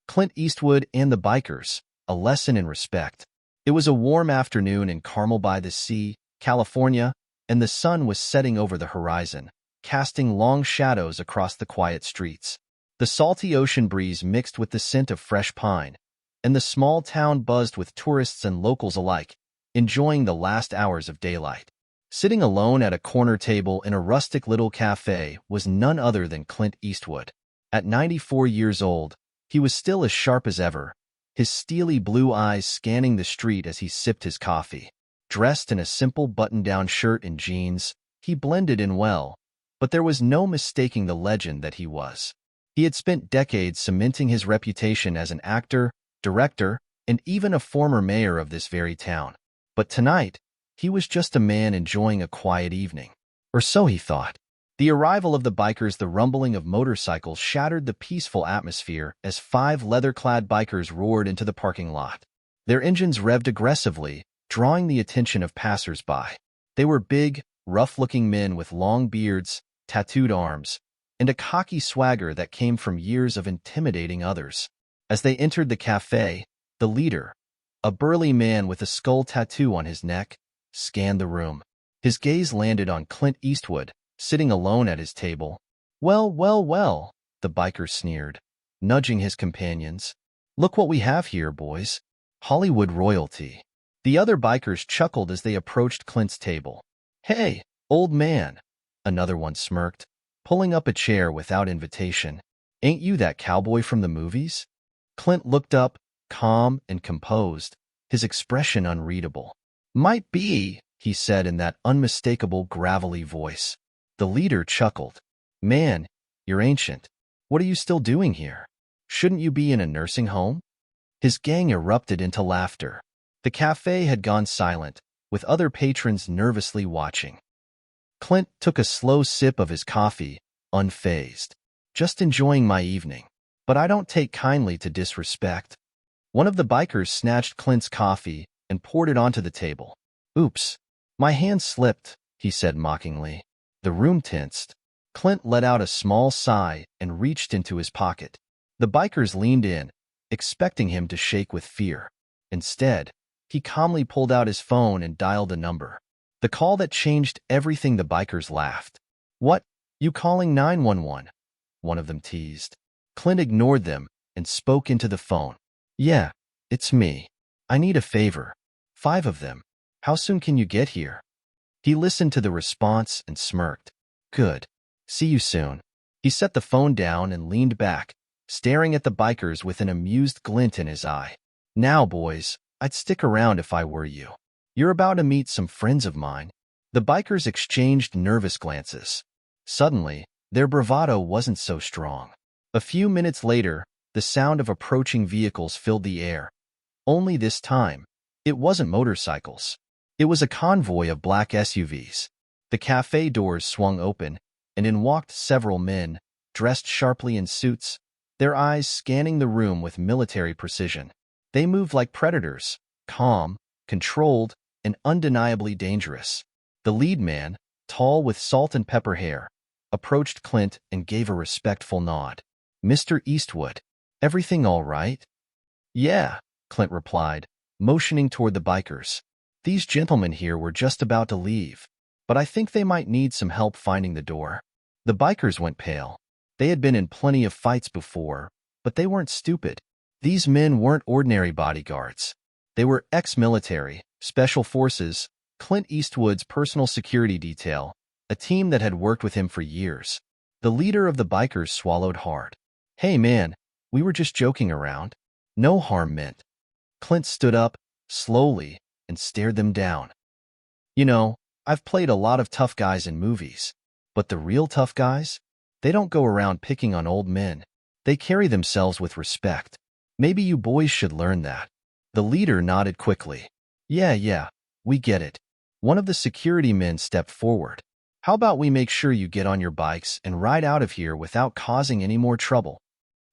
Clint Eastwood and the Bikers, a lesson in respect. It was a warm afternoon in Carmel by the Sea, California, and the sun was setting over the horizon, casting long shadows across the quiet streets. The salty ocean breeze mixed with the scent of fresh pine, and the small town buzzed with tourists and locals alike, enjoying the last hours of daylight. Sitting alone at a corner table in a rustic little cafe was none other than Clint Eastwood. At 94 years old, he was still as sharp as ever, his steely blue eyes scanning the street as he sipped his coffee. Dressed in a simple button-down shirt and jeans, he blended in well, but there was no mistaking the legend that he was. He had spent decades cementing his reputation as an actor, director, and even a former mayor of this very town. But tonight, he was just a man enjoying a quiet evening. Or so he thought. The arrival of the bikers, the rumbling of motorcycles shattered the peaceful atmosphere as 5 leather-clad bikers roared into the parking lot. Their engines revved aggressively, drawing the attention of passers-by. They were big, rough-looking men with long beards, tattooed arms, and a cocky swagger that came from years of intimidating others. As they entered the cafe, the leader, a burly man with a skull tattoo on his neck, scanned the room. His gaze landed on Clint Eastwood, sitting alone at his table. "Well, well, well," the biker sneered, nudging his companions. "Look what we have here, boys. Hollywood royalty." The other bikers chuckled as they approached Clint's table. "Hey, old man," another one smirked, pulling up a chair without invitation. "Ain't you that cowboy from the movies?" Clint looked up, calm and composed, his expression unreadable. "Might be," he said in that unmistakable gravelly voice. The leader chuckled. "Man, you're ancient. What are you still doing here? Shouldn't you be in a nursing home?" His gang erupted into laughter. The cafe had gone silent, with other patrons nervously watching. Clint took a slow sip of his coffee, unfazed. "Just enjoying my evening. But I don't take kindly to disrespect." One of the bikers snatched Clint's coffee and poured it onto the table. "Oops, my hand slipped," he said mockingly. The room tensed. Clint let out a small sigh and reached into his pocket. The bikers leaned in, expecting him to shake with fear. Instead, he calmly pulled out his phone and dialed a number. The call that changed everything. The bikers laughed. "What, you calling 911?" one of them teased. Clint ignored them and spoke into the phone. "Yeah, it's me. I need a favor. 5 of them. How soon can you get here?" He listened to the response and smirked. "Good. See you soon." He set the phone down and leaned back, staring at the bikers with an amused glint in his eye. "Now, boys, I'd stick around if I were you. You're about to meet some friends of mine." The bikers exchanged nervous glances. Suddenly, their bravado wasn't so strong. A few minutes later, the sound of approaching vehicles filled the air. Only this time, it wasn't motorcycles. It was a convoy of black SUVs. The cafe doors swung open, and in walked several men, dressed sharply in suits, their eyes scanning the room with military precision. They moved like predators, calm, controlled, and undeniably dangerous. The lead man, tall with salt and pepper hair, approached Clint and gave a respectful nod. "Mr. Eastwood, everything all right?" "Yeah," Clint replied, motioning toward the bikers. "These gentlemen here were just about to leave, but I think they might need some help finding the door." The bikers went pale. They had been in plenty of fights before, but they weren't stupid. These men weren't ordinary bodyguards. They were ex-military, special forces, Clint Eastwood's personal security detail, a team that had worked with him for years. The leader of the bikers swallowed hard. "Hey man, we were just joking around. No harm meant." Clint stood up, slowly, and stared them down. "You know, I've played a lot of tough guys in movies, but the real tough guys? They don't go around picking on old men. They carry themselves with respect. Maybe you boys should learn that." The leader nodded quickly. Yeah, we get it." One of the security men stepped forward. "How about we make sure you get on your bikes and ride out of here without causing any more trouble?"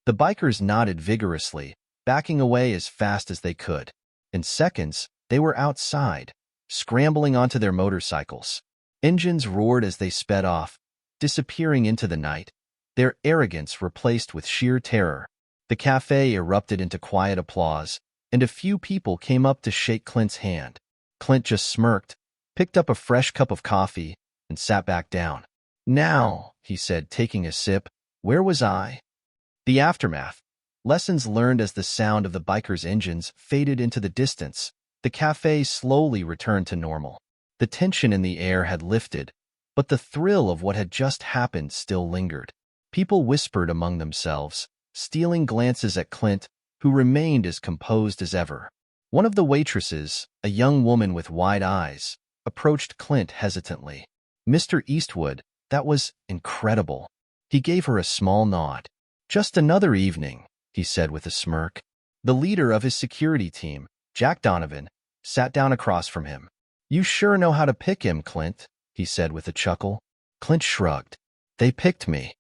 The bikers nodded vigorously, backing away as fast as they could. In seconds, they were outside, scrambling onto their motorcycles. Engines roared as they sped off, disappearing into the night, their arrogance replaced with sheer terror. The cafe erupted into quiet applause, and a few people came up to shake Clint's hand. Clint just smirked, picked up a fresh cup of coffee, and sat back down. "Now," he said, taking a sip, "where was I?" The aftermath. Lessons learned. As the sound of the bikers' engines faded into the distance, the cafe slowly returned to normal. The tension in the air had lifted, but the thrill of what had just happened still lingered. People whispered among themselves, stealing glances at Clint, who remained as composed as ever. One of the waitresses, a young woman with wide eyes, approached Clint hesitantly. "Mr. Eastwood, that was incredible." He gave her a small nod. "Just another evening," he said with a smirk. The leader of his security team, Jack Donovan, sat down across from him. "You sure know how to pick him, Clint," he said with a chuckle. Clint shrugged. "They picked me."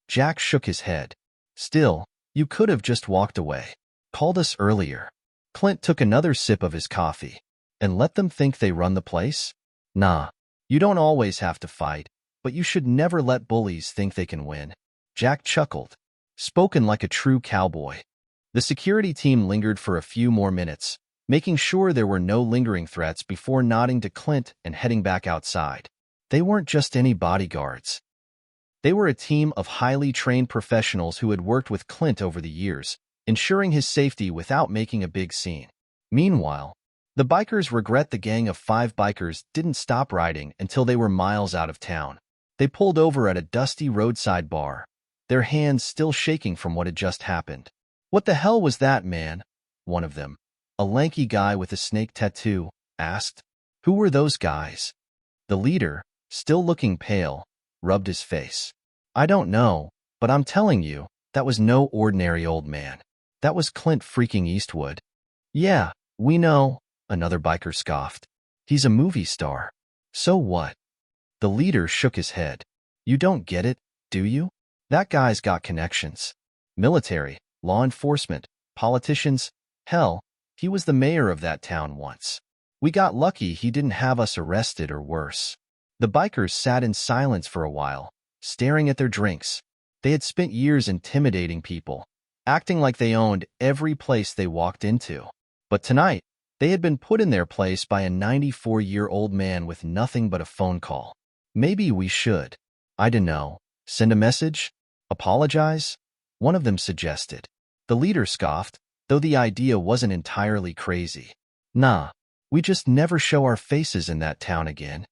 Jack shook his head. "Still, you could have just walked away. Called us earlier." Clint took another sip of his coffee. "And let them think they run the place? Nah, you don't always have to fight, but you should never let bullies think they can win." Jack chuckled. Spoken like a true cowboy. The security team lingered for a few more minutes, making sure there were no lingering threats before nodding to Clint and heading back outside. They weren't just any bodyguards. They were a team of highly trained professionals who had worked with Clint over the years, ensuring his safety without making a big scene. Meanwhile, the bikers regret the gang of 5 bikers didn't stop riding until they were miles out of town. They pulled over at a dusty roadside bar, their hands still shaking from what had just happened. "What the hell was that, man?" one of them, a lanky guy with a snake tattoo, asked. "Who were those guys?" The leader, still looking pale, rubbed his face. "I don't know, but I'm telling you, that was no ordinary old man. That was Clint freaking Eastwood." "Yeah, we know," another biker scoffed. "He's a movie star." "So what?" The leader shook his head. "You don't get it, do you? That guy's got connections. Military, law enforcement, politicians. Hell, he was the mayor of that town once. We got lucky he didn't have us arrested or worse." The bikers sat in silence for a while, staring at their drinks. They had spent years intimidating people, acting like they owned every place they walked into. But tonight, they had been put in their place by a 94-year-old man with nothing but a phone call. "Maybe we should, I dunno, send a message? Apologize?" one of them suggested. The leader scoffed, though the idea wasn't entirely crazy. "Nah, we just never show our faces in that town again."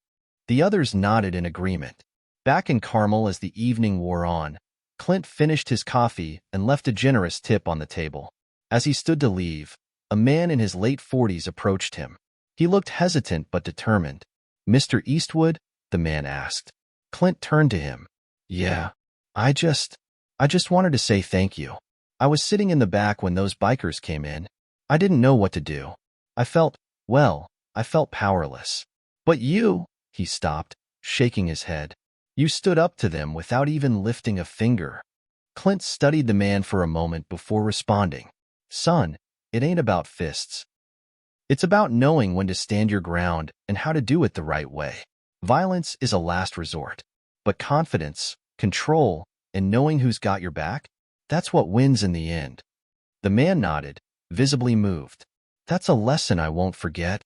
The others nodded in agreement. Back in Carmel as the evening wore on, Clint finished his coffee and left a generous tip on the table. As he stood to leave, a man in his late 40s approached him. He looked hesitant but determined. "Mr. Eastwood?" the man asked. Clint turned to him. "Yeah, I just wanted to say thank you. I was sitting in the back when those bikers came in. I didn't know what to do. I felt powerless. But you," he stopped, shaking his head. "You stood up to them without even lifting a finger." Clint studied the man for a moment before responding. "Son, it ain't about fists. It's about knowing when to stand your ground and how to do it the right way. Violence is a last resort. But confidence, control, and knowing who's got your back, that's what wins in the end." The man nodded, visibly moved. "That's a lesson I won't forget."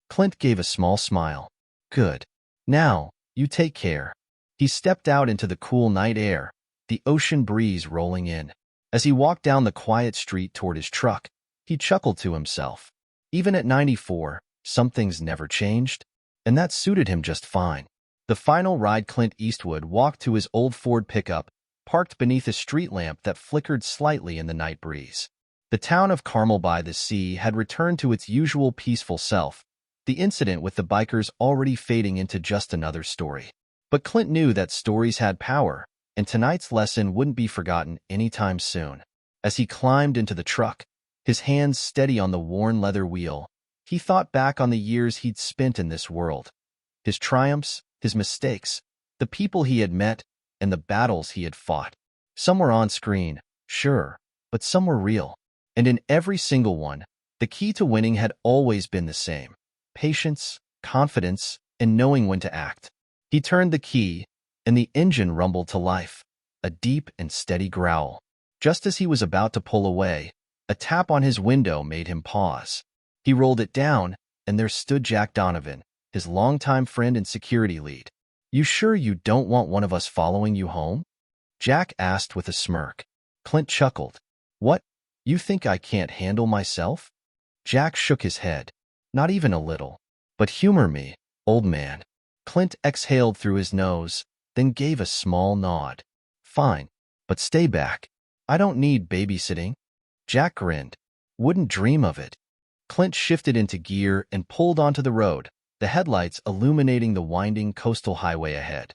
Clint gave a small smile. "Good. Now, you take care." He stepped out into the cool night air, the ocean breeze rolling in. As he walked down the quiet street toward his truck, he chuckled to himself. Even at 94, some things never changed, and that suited him just fine. The final ride, Clint Eastwood walked to his old Ford pickup, parked beneath a street lamp that flickered slightly in the night breeze. The town of Carmel by the sea had returned to its usual peaceful self, the incident with the bikers already fading into just another story. But Clint knew that stories had power, and tonight's lesson wouldn't be forgotten anytime soon. As he climbed into the truck, his hands steady on the worn leather wheel, he thought back on the years he'd spent in this world. His triumphs, his mistakes, the people he had met, and the battles he had fought. Some were on screen, sure, but some were real. And in every single one, the key to winning had always been the same: patience, confidence, and knowing when to act. He turned the key, and the engine rumbled to life, a deep and steady growl. Just as he was about to pull away, a tap on his window made him pause. He rolled it down, and there stood Jack Donovan, his longtime friend and security lead. "You sure you don't want one of us following you home?" Jack asked with a smirk. Clint chuckled. "What? You think I can't handle myself?" Jack shook his head. "Not even a little. But humor me, old man." Clint exhaled through his nose, then gave a small nod. "Fine, but stay back. I don't need babysitting." Jack grinned. "Wouldn't dream of it." Clint shifted into gear and pulled onto the road, the headlights illuminating the winding coastal highway ahead.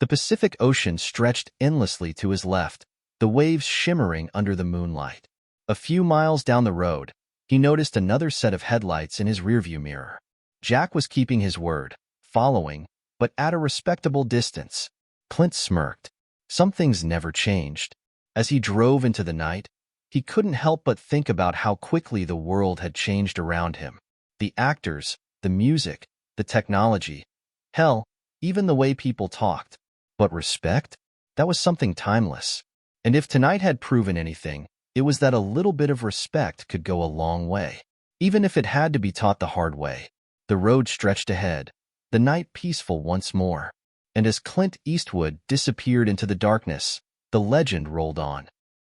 The Pacific Ocean stretched endlessly to his left, the waves shimmering under the moonlight. A few miles down the road, he noticed another set of headlights in his rearview mirror. Jack was keeping his word, following, but at a respectable distance. Clint smirked. Some things never changed. As he drove into the night, he couldn't help but think about how quickly the world had changed around him. The actors, the music, the technology, hell, even the way people talked. But respect? That was something timeless. And if tonight had proven anything, it was that a little bit of respect could go a long way, even if it had to be taught the hard way. The road stretched ahead, the night peaceful once more. And as Clint Eastwood disappeared into the darkness, the legend rolled on.